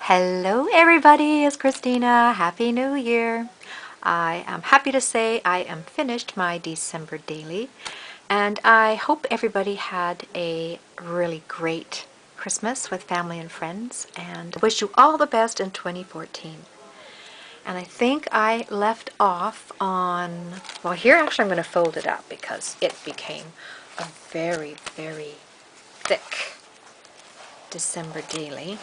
Hello everybody, it's Christina. Happy New Year. I am happy to say I am finished my December daily, and I hope everybody had a really great Christmas with family and friends, and wish you all the best in 2014. And I think I left off on, well, here actually I'm going to fold it up because it became a very, very thick December daily.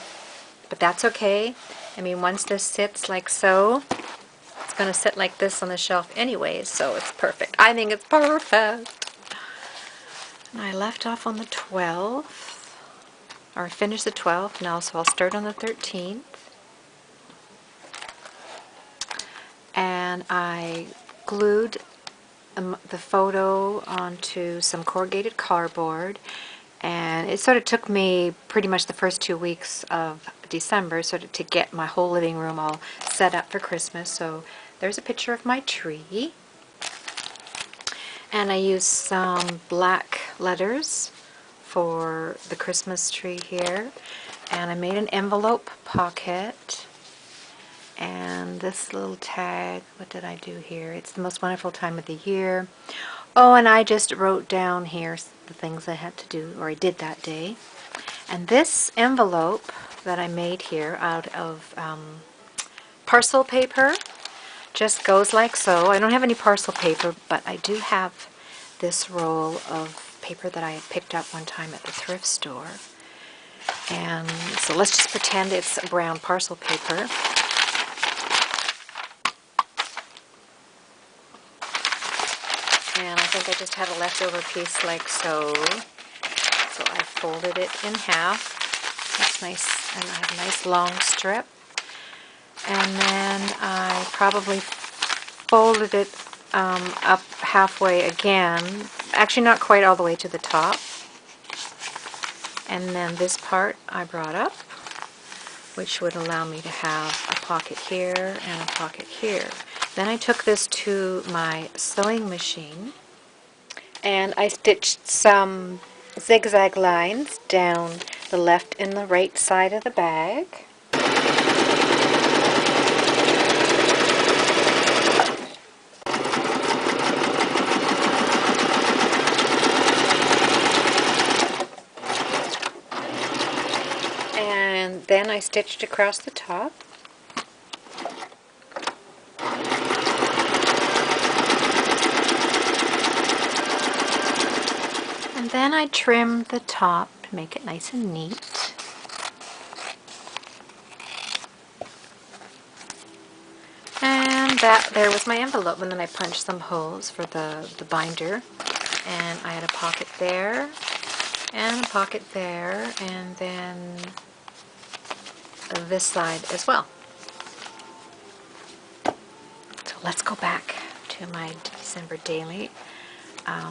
But that's okay. I mean, once this sits like so, it's going to sit like this on the shelf anyways, so it's perfect. I think it's perfect. And I left off on the 12th, or finished the 12th now, so I'll start on the 13th. And I glued the photo onto some corrugated cardboard, and it sort of took me pretty much the first 2 weeks of December sort of to get my whole living room all set up for Christmas. So there's a picture of my tree, and I used some black letters for the Christmas tree here, and I made an envelope pocket. And this little tag, what did I do here? It's the most wonderful time of the year. Oh, and I just wrote down here the things I had to do, or I did that day. And this envelope that I made here out of parcel paper just goes like so. I don't have any parcel paper, but I do have this roll of paper that I had picked up one time at the thrift store. And so let's just pretend it's brown parcel paper. And I think I just had a leftover piece like so. So I folded it in half. That's nice, and I have a nice long strip. And then I probably folded it up halfway again. Actually, not quite all the way to the top. And then this part I brought up, which would allow me to have a pocket here and a pocket here. Then I took this to my sewing machine, and I stitched some zigzag lines down the left and the right side of the bag. And then I stitched across the top. And then I trimmed the top to make it nice and neat. And there was my envelope, and then I punched some holes for the binder. And I had a pocket there, and a pocket there, and then this side as well. So let's go back to my December daily.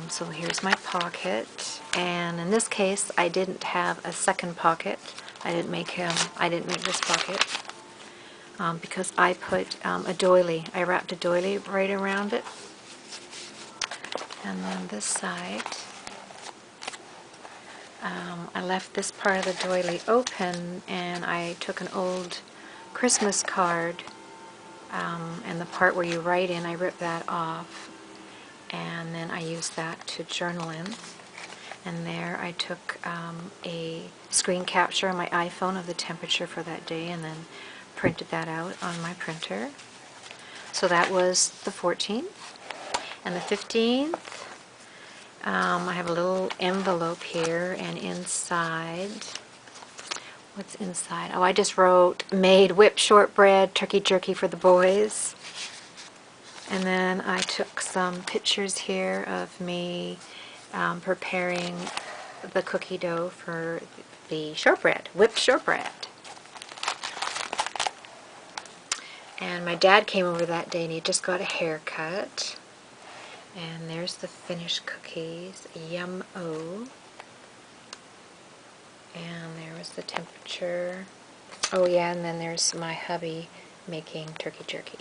So here's my pocket, and in this case I didn't have a second pocket. I didn't make this pocket because I put a doily. I wrapped a doily right around it. And then this side, I left this part of the doily open, and I took an old Christmas card, and the part where you write in, I ripped that off. And then I used that to journal in. And there I took a screen capture on my iPhone of the temperature for that day, and then printed that out on my printer. So that was the 14th. And the 15th, I have a little envelope here, and inside, what's inside? Oh, I just wrote, made whipped shortbread, turkey jerky for the boys. And then I took some pictures here of me preparing the cookie dough for the shortbread, whipped shortbread. And my dad came over that day, and he just got a haircut. And there's the finished cookies, yum-o. And there was the temperature. Oh yeah, and then there's my hubby making turkey jerky.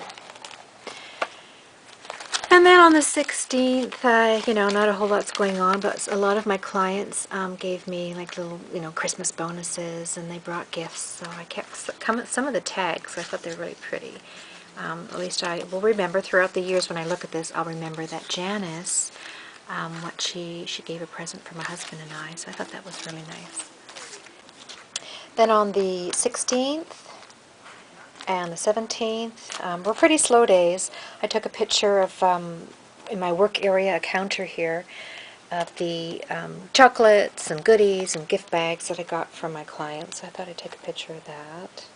And then on the 16th, not a whole lot's going on, but a lot of my clients gave me like little, Christmas bonuses, and they brought gifts. So I kept some of the tags. I thought they were really pretty. At least I will remember throughout the years when I look at this, I'll remember that Janice, what she gave a present for my husband and I. So I thought that was really nice. Then on the 16th, and the 17th were pretty slow days. I took a picture of, in my work area, a counter here, of the chocolates and goodies and gift bags that I got from my clients. So I thought I'd take a picture of that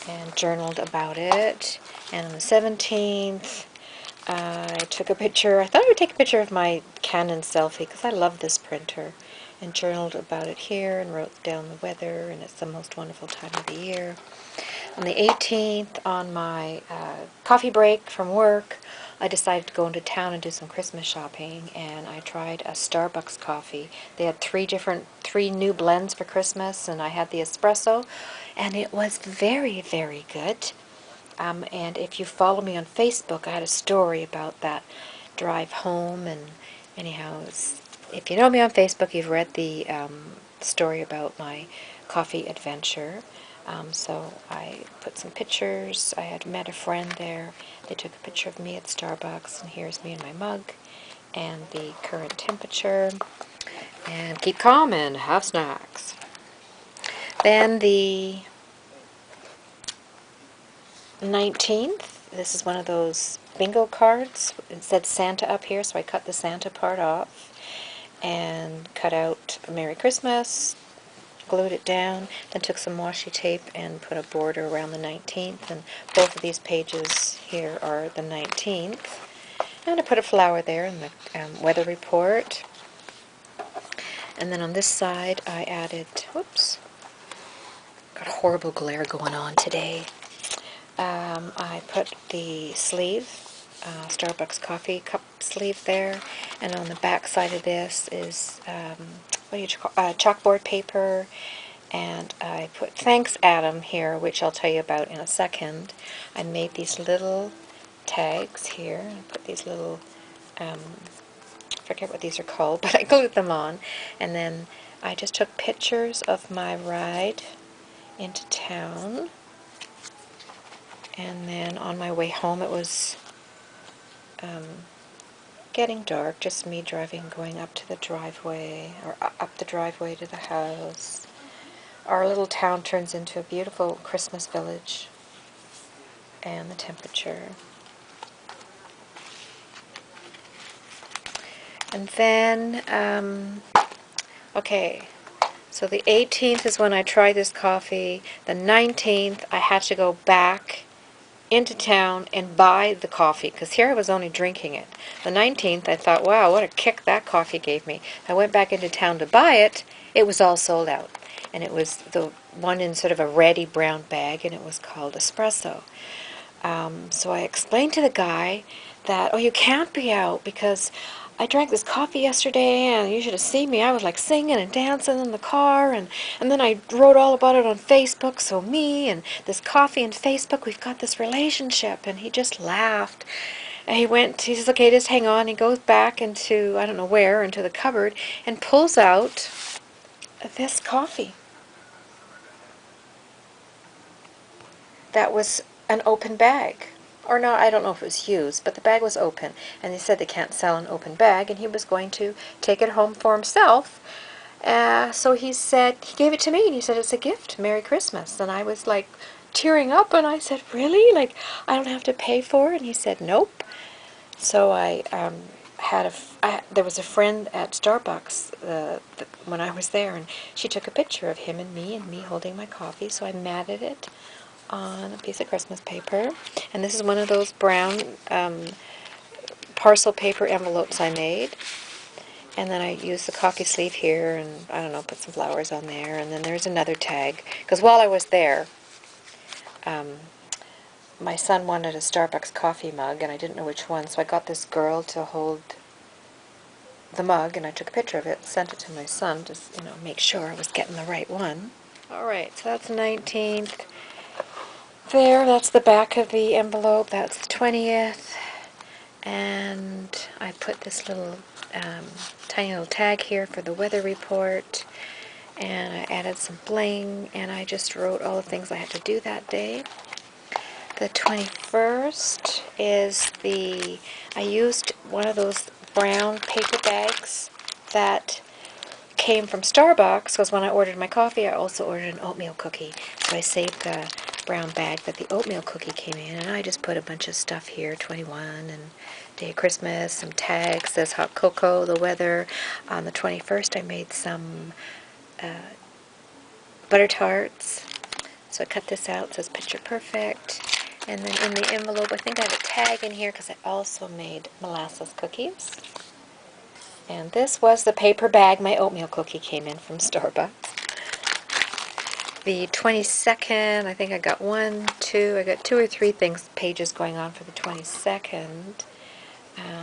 and journaled about it. And on the 17th, I took a picture. I thought I would take a picture of my Canon selfie because I love this printer, and journaled about it here and wrote down the weather, and it's the most wonderful time of the year. On the 18th, on my coffee break from work, I decided to go into town and do some Christmas shopping, and I tried a Starbucks coffee. They had three new blends for Christmas, and I had the espresso, and it was very, very good. And if you follow me on Facebook, I had a story about that drive home, and anyhow, if you know me on Facebook, you've read the story about my coffee adventure. So I put some pictures. I had met a friend there. They took a picture of me at Starbucks, and here's me in my mug, and the current temperature, and keep calm and have snacks. Then the 19th, this is one of those bingo cards. It said Santa up here, so I cut the Santa part off and cut out Merry Christmas, glued it down, then took some washi tape and put a border around the 19th, and both of these pages here are the 19th. And I put a flower there in the weather report. And then on this side I added, whoops, got a horrible glare going on today. I put the sleeve, Starbucks coffee cup sleeve there, and on the back side of this is chalkboard paper, and I put Thanks Adam here, which I'll tell you about in a second. I made these little tags here, and put these little, I forget what these are called, but I glued them on, and then I just took pictures of my ride into town. And then on my way home, it was getting dark, just me driving, going up to the driveway, or up the driveway to the house. Our little town turns into a beautiful Christmas village, and the temperature. And then, okay, so the 18th is when I tried this coffee. The 19th, I had to go back into town and buy the coffee, because here I was only drinking it. The 19th, I thought, wow, what a kick that coffee gave me. I went back into town to buy it. It was all sold out, and it was the one in sort of a reddy brown bag, and it was called espresso. So I explained to the guy that, oh, you can't be out because I drank this coffee yesterday, and you should have seen me. I was like singing and dancing in the car, and then I wrote all about it on Facebook. So me and this coffee and Facebook, we've got this relationship. And he just laughed. And he says, okay, just hang on. He goes back into, I don't know where, into the cupboard, and pulls out this coffee. That was an open bag. Or no, I don't know if it was used, but the bag was open. And they said they can't sell an open bag, and he was going to take it home for himself. So he said, he gave it to me, and he said, it's a gift, Merry Christmas. And I was like tearing up, and I said, really? Like, I don't have to pay for it? And he said, nope. So I there was a friend at Starbucks when I was there, and she took a picture of him and me holding my coffee, so I matted it on a piece of Christmas paper. And this is one of those brown parcel paper envelopes I made. And then I used the coffee sleeve here, and I don't know, put some flowers on there. And then there's another tag, because while I was there, my son wanted a Starbucks coffee mug, and I didn't know which one, so I got this girl to hold the mug, and I took a picture of it, sent it to my son to, make sure I was getting the right one. All right, so that's the 19th. There, that's the back of the envelope. That's the 20th. And I put this little tiny little tag here for the weather report, and I added some bling, and I just wrote all the things I had to do that day. The 21st is I used one of those brown paper bags that came from Starbucks, because when I ordered my coffee, I also ordered an oatmeal cookie. So I saved the brown bag that the oatmeal cookie came in, and I just put a bunch of stuff here, 21 and day of Christmas, some tags, says hot cocoa, the weather. On the 21st, I made some butter tarts. So I cut this out, it says picture perfect. And then in the envelope, I think I have a tag in here because I also made molasses cookies. And this was the paper bag my oatmeal cookie came in from Starbucks. The 22nd, I think I got I got 2 or 3 pages going on for the 22nd.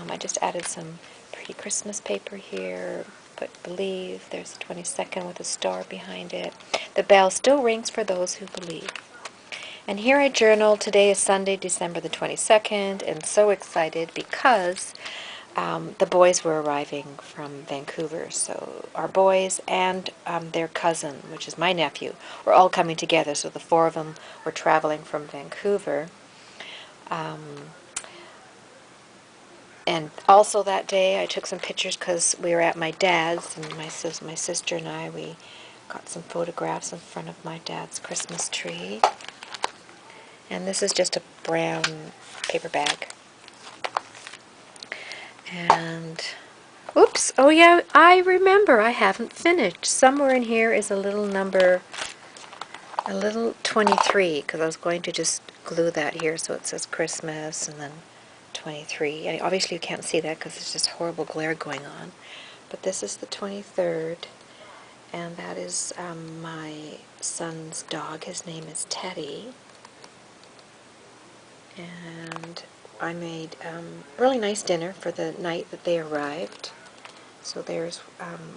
I just added some pretty Christmas paper here. Put believe, there's the 22nd with a star behind it. The bell still rings for those who believe. And here I journaled, today is Sunday, December the 22nd, and so excited because the boys were arriving from Vancouver. So our boys and their cousin, which is my nephew, were all coming together. So the 4 of them were traveling from Vancouver. And also that day I took some pictures because we were at my dad's, and my sister and I, we got some photographs in front of my dad's Christmas tree. And this is just a brown paper bag. And, oops, oh yeah, I remember, I haven't finished. Somewhere in here is a little number, a little 23, because I was going to just glue that here so it says Christmas and then 23. And obviously you can't see that because there's just horrible glare going on. But this is the 23rd, and that is my son's dog. His name is Teddy. And I made really nice dinner for the night that they arrived. So there's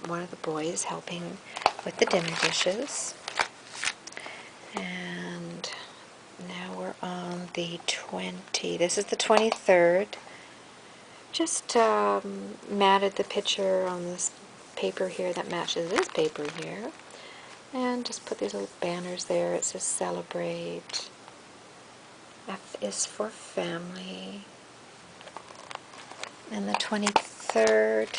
one of the boys helping with the dinner dishes. And now we're on the this is the 23rd. Just matted the picture on this paper here that matches this paper here. And just put these little banners there. It says celebrate. F is for family. And the 23rd.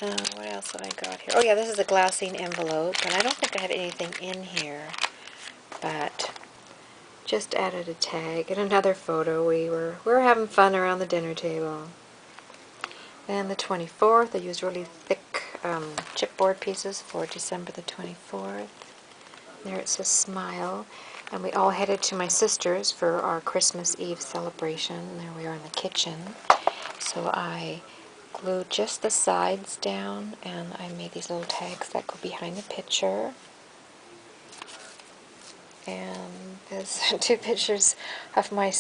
What else have I got here? Oh yeah, this is a glassine envelope, and I don't think I have anything in here, but just added a tag and another photo. We were having fun around the dinner table. Then the 24th, I used really thick chipboard pieces for December the 24th. There it says smile. And we all headed to my sister's for our Christmas Eve celebration. And there we are in the kitchen. So I glued just the sides down, and I made these little tags that go behind the picture. And there's 2 pictures of my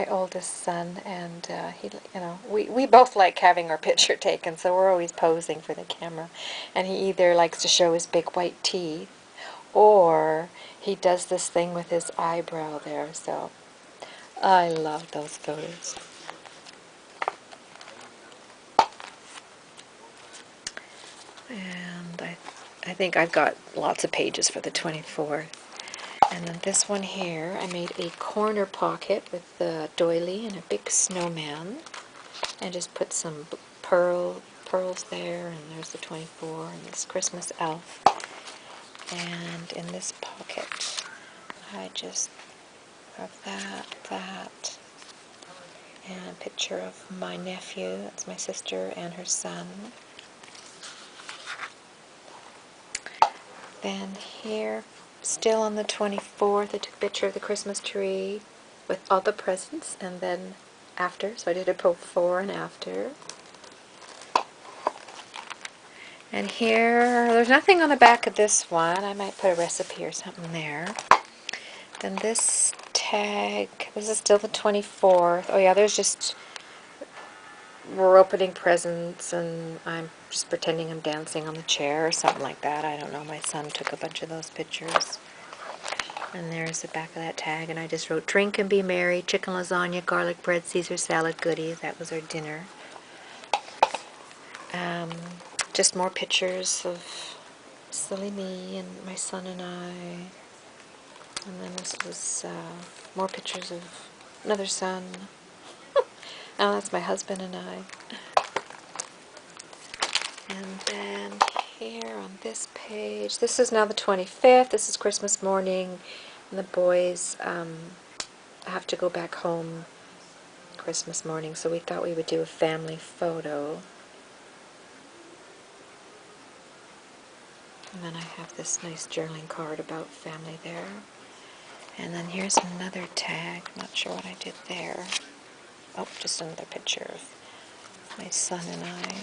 oldest son, and he, we both like having our picture taken, so we're always posing for the camera. And he either likes to show his big white teeth, or he does this thing with his eyebrow there, so I love those photos. And I think I've got lots of pages for the 24th. And then this one here, I made a corner pocket with the doily and a big snowman, and just put some pearls there, and there's the 24 and this Christmas elf. And in this pocket, I just have that, and a picture of my nephew. That's my sister and her son. Then here, still on the 24th, I took a picture of the Christmas tree with all the presents, and then after, so I did a before and after. And here, there's nothing on the back of this one. I might put a recipe or something there. Then this tag, this is still the 24th. Oh yeah, we're opening presents, and I'm just pretending I'm dancing on the chair or something like that. I don't know, my son took a bunch of those pictures. And there's the back of that tag, and I just wrote, drink and be merry, chicken lasagna, garlic bread, Caesar salad, goodies. That was our dinner. Just more pictures of silly me and my son and I. And then this was more pictures of another son. Oh, that's my husband and I. And then here on this page, this is now the 25th. This is Christmas morning, and the boys have to go back home Christmas morning, so we thought we would do a family photo. And then I have this nice journaling card about family there. And then here's another tag. I'm not sure what I did there. Oh, just another picture of my son and I.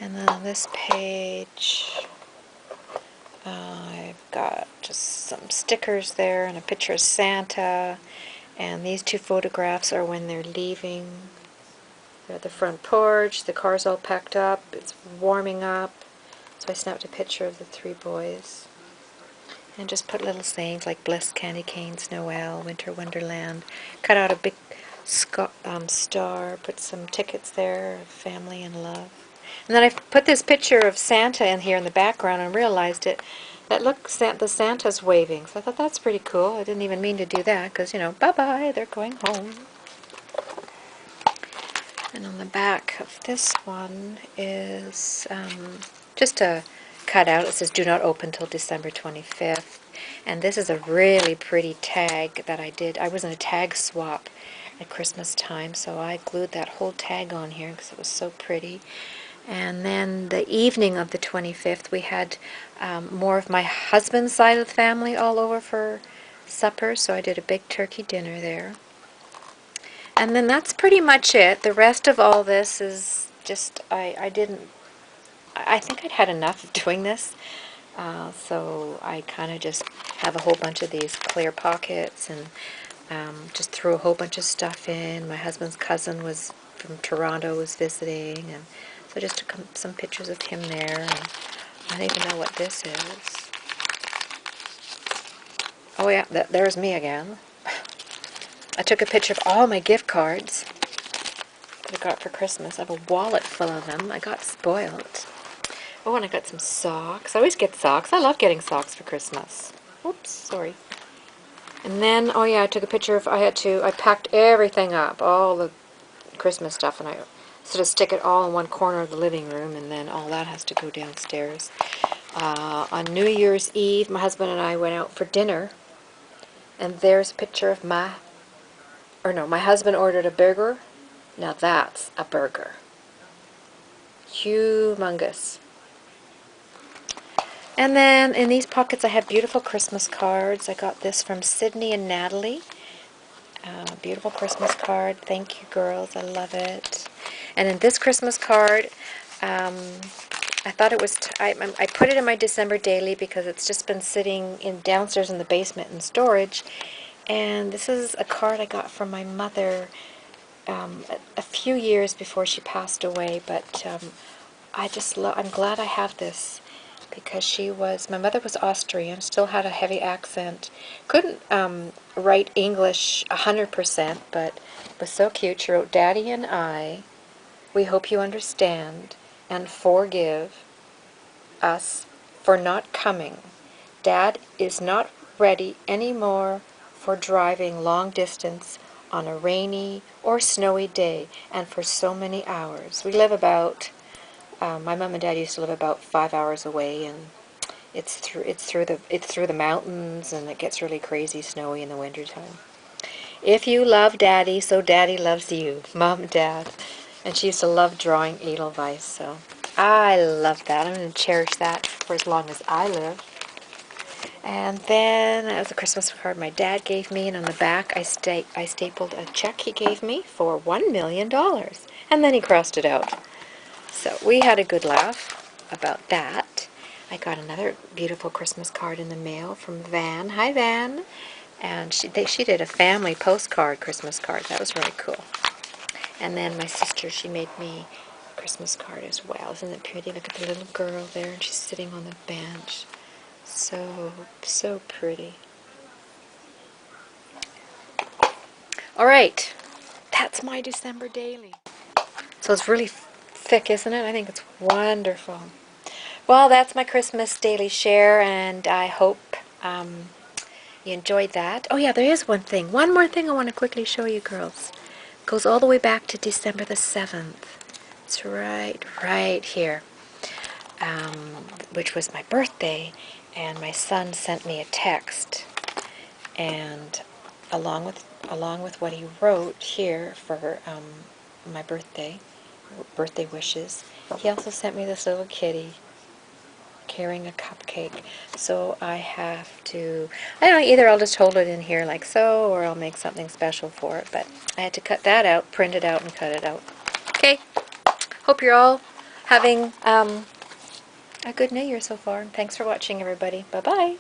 And then on this page, I've got just some stickers there and a picture of Santa. And these two photographs are when they're leaving. They're at the front porch, the car's all packed up, it's warming up. So I snapped a picture of the three boys. And just put little sayings like Bless Candy Canes, Noel, Winter Wonderland. Cut out a big star, put some tickets there, family and love. And then I put this picture of Santa in here in the background and realized that look, the Santa's waving. So I thought that's pretty cool. I didn't even mean to do that because, you know, bye-bye, they're going home. And on the back of this one is just a cutout. It says, do not open till December 25th. And this is a really pretty tag that I did. I was in a tag swap at Christmas time, so I glued that whole tag on here because it was so pretty. And then the evening of the 25th, we had more of my husband's side of the family all over for supper, so I did a big turkey dinner there. And then that's pretty much it. The rest of all this is just, I think I'd had enough of doing this. So I kind of just have a whole bunch of these clear pockets and just threw a whole bunch of stuff in. My husband's cousin was from Toronto, was visiting, and so I just took some pictures of him there. And I don't even know what this is. Oh yeah, there's me again. I took a picture of all my gift cards that I got for Christmas. I have a wallet full of them. I got spoiled. Oh, and I got some socks. I always get socks. I love getting socks for Christmas. Oops, sorry. And then, oh yeah, I took a picture of, I packed everything up, all the Christmas stuff, and I sort of stick it all in one corner of the living room, and then all that has to go downstairs. On New Year's Eve, my husband and I went out for dinner, and there's a picture of my husband ordered a burger. Now that's a burger. Humongous. And then in these pockets I have beautiful Christmas cards. I got this from Sydney and Natalie. Beautiful Christmas card. Thank you, girls. I love it. And in this Christmas card, I thought it was, I put it in my December daily because it's just been sitting downstairs in the basement in storage. And this is a card I got from my mother a few years before she passed away. But I'm glad I have this. Because my mother was Austrian, still had a heavy accent, couldn't write English 100%, but was so cute. She wrote, Daddy and I, we hope you understand and forgive us for not coming. Dad is not ready anymore for driving long distance on a rainy or snowy day and for so many hours. We live about my mom and dad used to live about 5 hours away, and it's through the mountains, and it gets really crazy snowy in the wintertime. If you love Daddy, so Daddy loves you, Mom and Dad. And she used to love drawing Edelweiss, so I love that. I'm going to cherish that for as long as I live. And then that was a Christmas card my dad gave me, and on the back I stapled a check he gave me for $1 million, and then he crossed it out. So we had a good laugh about that. I got another beautiful Christmas card in the mail from Van. Hi, Van. And she did a family postcard Christmas card. That was really cool. And then my sister, she made me a Christmas card as well. Isn't it pretty? Look at the little girl there, and she's sitting on the bench. So pretty. All right, that's my December daily. So it's really thick, isn't it? I think it's wonderful. Well, that's my Christmas daily share, and I hope you enjoyed that. Oh yeah, there is one thing. One more thing I want to quickly show you girls. It goes all the way back to December the 7th. It's right here, which was my birthday, and my son sent me a text, and along with what he wrote here for my birthday wishes, he also sent me this little kitty carrying a cupcake. So I have to, I don't know, either I'll just hold it in here like so, or I'll make something special for it. But I had to cut that out, print it out, and cut it out. Okay, hope you're all having a good New Year so far. Thanks for watching, everybody. Bye-bye.